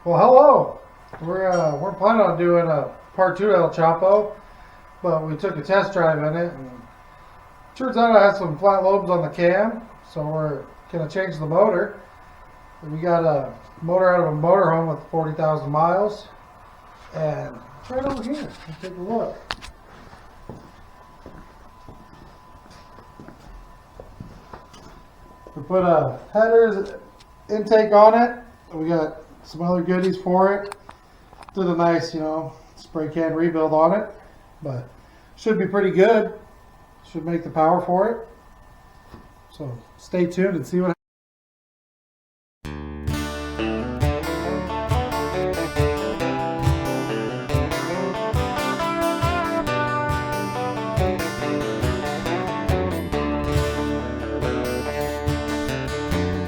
Well, hello. We're planning on doing a part 2 El Chapo, but we took a test drive in it, and turns out I had some flat lobes on the cam, so we're gonna change the motor. We got a motor out of a motorhome with 40,000 miles, and it's right over here. Let's take a look. We put a header intake on it. We got some other goodies for it. Did a nice, spray can rebuild on it, but should be pretty good. Should make the power for it. So stay tuned and see what.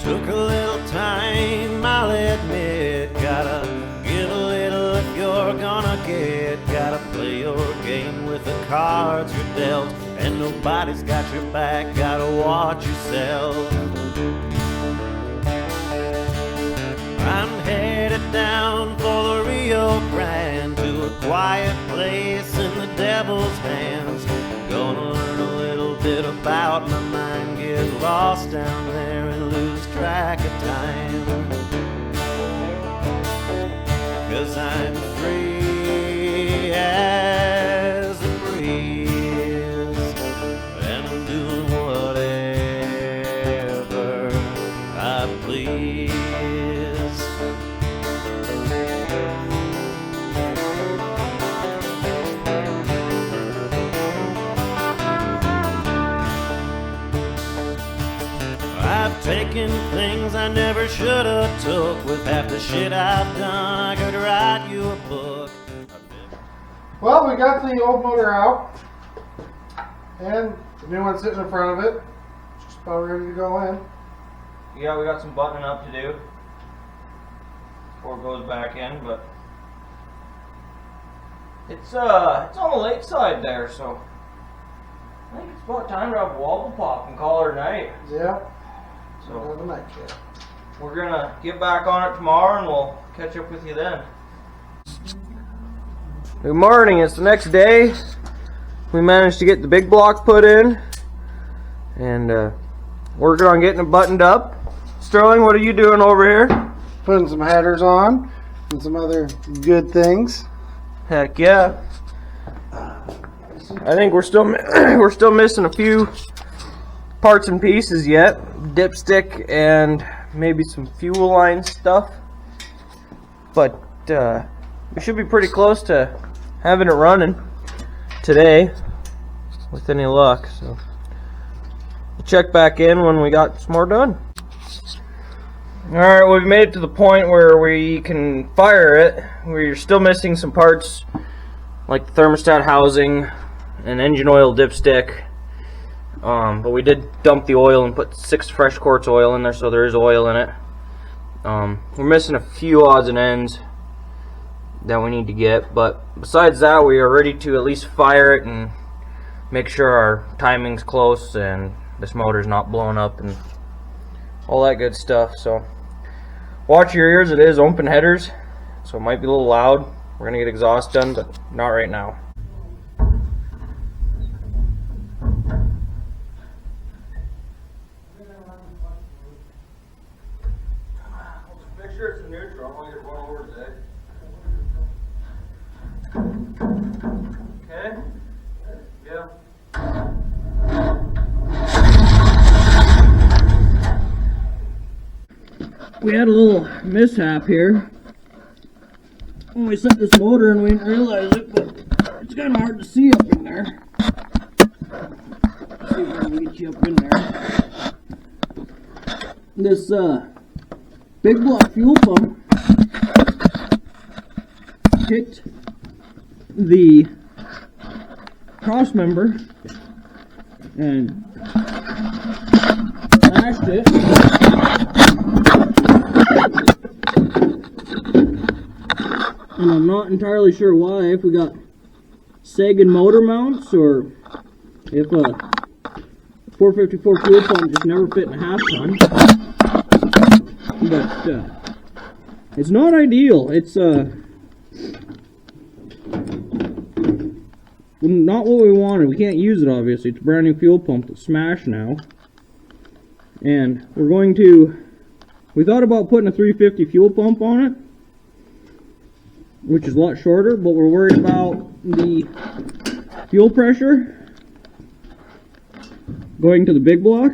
Took a little time, I'll admit. Gotta give a little if you're gonna get. Gotta play your game with the cards you're dealt. And nobody's got your back, gotta watch yourself. I'm headed down for the Rio Grande, to a quiet place in the devil's hands. Gonna learn a little bit about my mind, get lost down there and lose track of time. 'Cause I'm free as a breeze, and I'm doing whatever I please. I've taken things I never should have took. With half the shit I've done, I could write you a book. Well, we got the old motor out, and the new one sitting in front of it. Just about ready to go in. Yeah, we got some buttoning up to do before it goes back in, but it's on the late side there, so I think it's about time to have a wobble pop and call it a night. Yeah. So The night kit. we're gonna get back on it tomorrow and we'll catch up with you then. Good morning, it's the next day. We managed to get the big block put in and working on getting it buttoned up. Sterling, what are you doing over here? Putting some headers on and some other good things. Heck yeah. I think we're still we're still missing a few parts and pieces yet. Dipstick and maybe some fuel line stuff. But we should be pretty close to having it running today with any luck. So we'll check back in when we got some more done. Alright, we've made it to the point where we can fire it. We're still missing some parts like the thermostat housing and engine oil dipstick. But we did dump the oil and put 6 fresh quarts oil in there, so there is oil in it. We're missing a few odds and ends that we need to get, but besides that, we are ready to at least fire it and make sure our timing's close and this motor's not blowing up and all that good stuff. So watch your ears, it is open headers, so it might be a little loud. We're gonna get exhaust done, but not right now. Make sure it's in neutral. I want to get one over today. Okay? Yeah. We had a little mishap here when we set this motor and we didn't realize it, but it's kind of hard to see up in there. Let's see if I can get you up in there. This big block fuel pump hit the cross member and smashed it. And I'm not entirely sure why, if we got sagging motor mounts or if a 454 fuel pump just never fit in a half ton. But It's not ideal. It's not what we wanted. We can't use it, obviously. It's a brand new fuel pump that's smashed now. And we thought about putting a 350 fuel pump on it, which is a lot shorter, but we're worried about the fuel pressure going to the big block.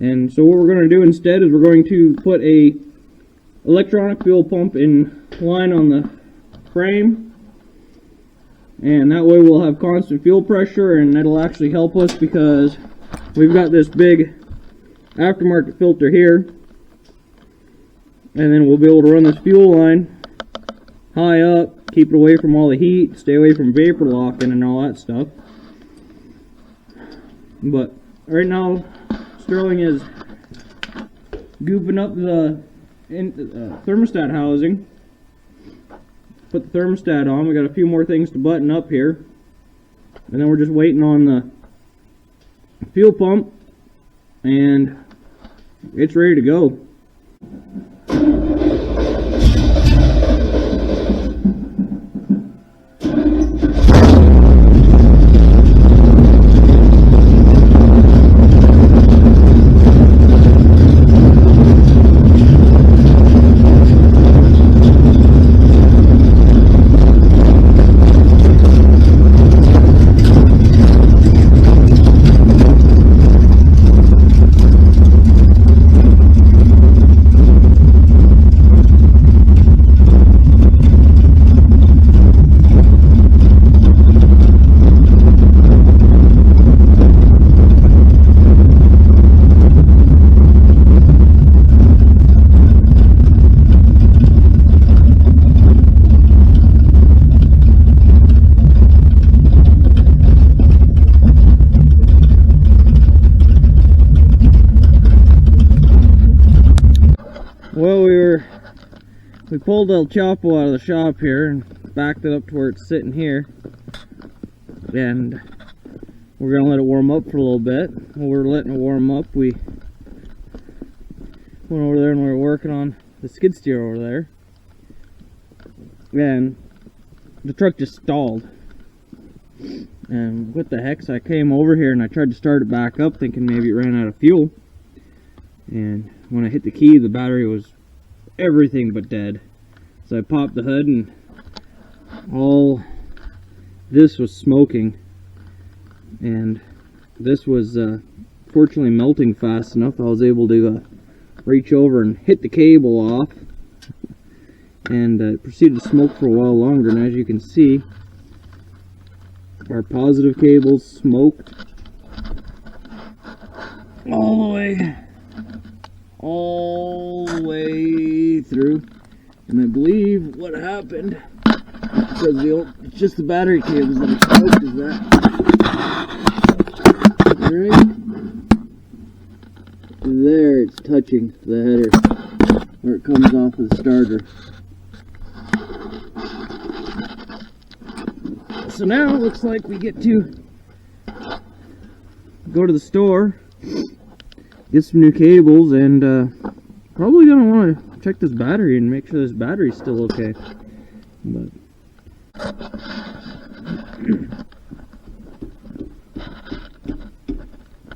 And so what we're going to do instead is we're going to put a electronic fuel pump in line on the frame, and that way we'll have constant fuel pressure, and that'll actually help us because we've got this big aftermarket filter here, and then we'll be able to run this fuel line high up, keep it away from all the heat, stay away from vapor locking and all that stuff. But right now Sterling is gooping up the thermostat housing. Put the thermostat on. We got a few more things to button up here, and then we're just waiting on the fuel pump, and it's ready to go. Well, we pulled El Chapo out of the shop here and backed it up to where it's sitting here, and we're gonna let it warm up for a little bit. While we're letting it warm up, we went over there and we were working on the skid steer over there, and the truck just stalled. And what the heck, so I came over here and I tried to start it back up thinking maybe it ran out of fuel, and when I hit the key, the battery was everything but dead. So I popped the hood and all this was smoking, and this was fortunately melting fast enough. I was able to reach over and hit the cable off, and it proceeded to smoke for a while longer. And as you can see, our positive cables smoked all the way through. And I believe what happened, because it's just the battery cables that are smoked, is that right there, it's touching the header where it comes off of the starter. So now it looks like we get to go to the store, get some new cables, and probably gonna want to check this battery and make sure this battery's still okay. But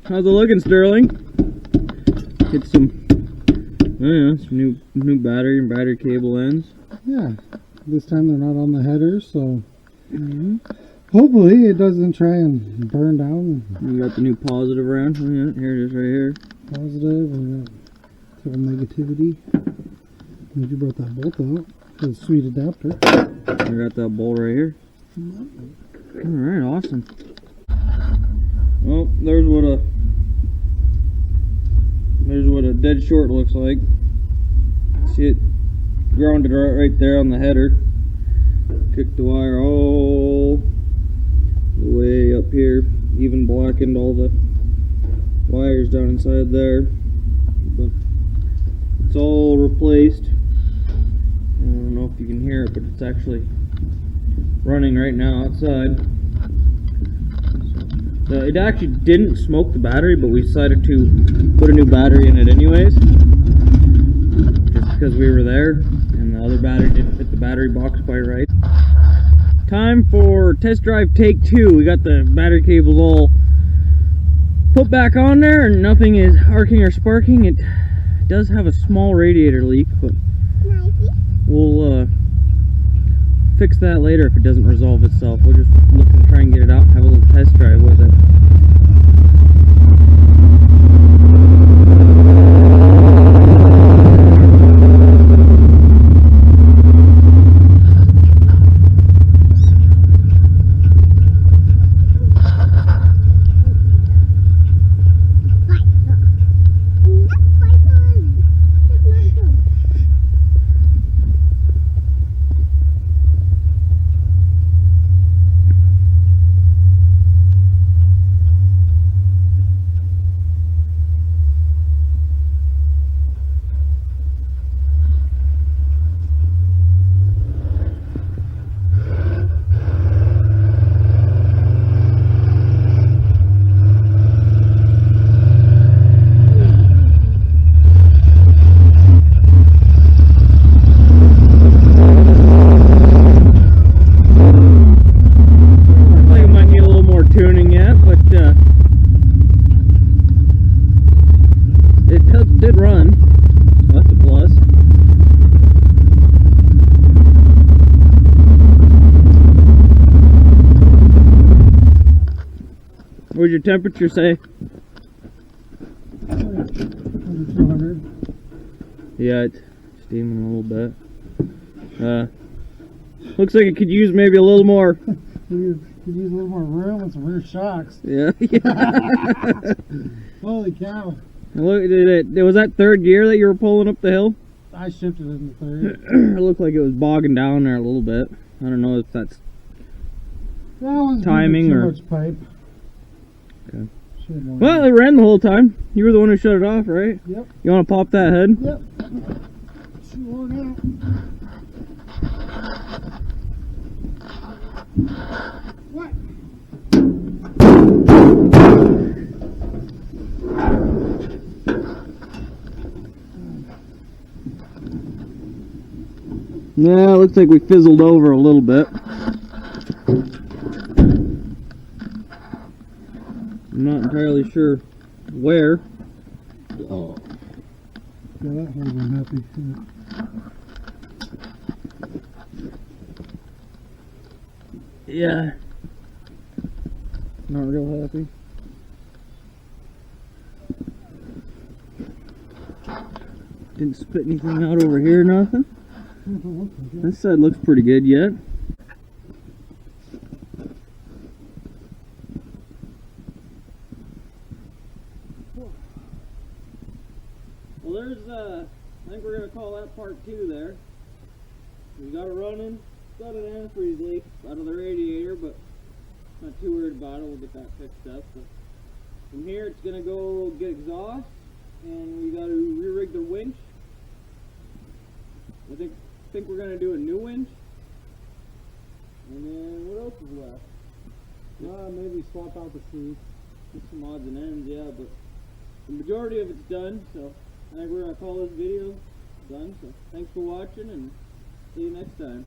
how's it looking, Sterling? Get some, some new battery and battery cable ends. Yeah, this time they're not on the headers, so hopefully it doesn't try and burn down. We got the new positive around. Oh, yeah, here it is right here. Positive, we got total negativity. And you brought that bolt out for the sweet adapter. I got that bolt right here. Alright, awesome. Well, there's what a dead short looks like. See it grounded right there on the header. Kicked the wire all the way up here, even blackened all the wires down inside there. But it's all replaced. I don't know if you can hear it, but it's actually running right now outside. So, it actually didn't smoke the battery, but we decided to put a new battery in it anyways. Just because we were there and the other battery didn't fit the battery box quite right. Time for test drive take 2. We got the battery cables all put back on there and nothing is arcing or sparking. It does have a small radiator leak, but we'll fix that later if it doesn't resolve itself. We'll just look and try and get it out and have a little test drive with it. Did run. That's a plus. What would your temperature say? 200. Yeah, it's steaming a little bit. Looks like it could use maybe a little more. Could use a little more room and some rear shocks. Yeah. Holy cow. Look, was that third gear that you were pulling up the hill? I shifted in the third. It looked like it was bogging down there a little bit. I don't know if that's That was timing too or much pipe. Okay. Should've Well, it ran the whole time. You were the one who shut it off, right? Yep. You want to pop that head? Yep. She worn out. What? Yeah, it looks like we fizzled over a little bit. I'm not entirely sure where. Oh. Yeah, that would have been happy. Yeah. Not real happy. Didn't spit anything out over here, nothing. This side looks pretty good yet. Well, there's, I think we're going to call that part 2 there. We got it running. Got an antifreeze leak out of the radiator, but not too worried about it. We'll get that fixed up. So from here, it's going to go get exhaust, and we got to re-rig the winch. I think we're going to do a new winch. And then what else is left? Maybe swap out the seats. Just some odds and ends, yeah, but the majority of it's done, so I think we're going to call this video done. So thanks for watching, and see you next time.